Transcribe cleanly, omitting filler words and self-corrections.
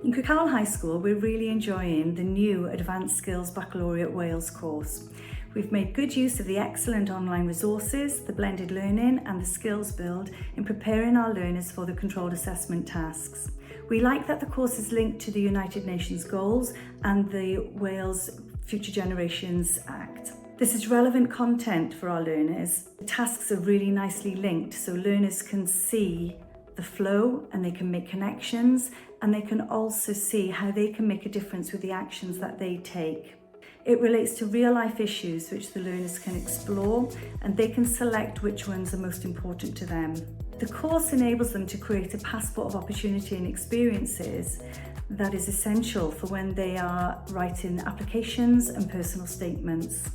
In Crickhowell High School, we're really enjoying the new Advanced Skills Baccalaureate Wales course. We've made good use of the excellent online resources, the blended learning and the skills build in preparing our learners for the controlled assessment tasks. We like that the course is linked to the United Nations goals and the Wales Future Generations Act. This is relevant content for our learners. The tasks are really nicely linked so learners can see the flow and they can make connections, and they can also see how they can make a difference with the actions that they take. It relates to real life issues which the learners can explore, and they can select which ones are most important to them. The course enables them to create a passport of opportunity and experiences that is essential for when they are writing applications and personal statements.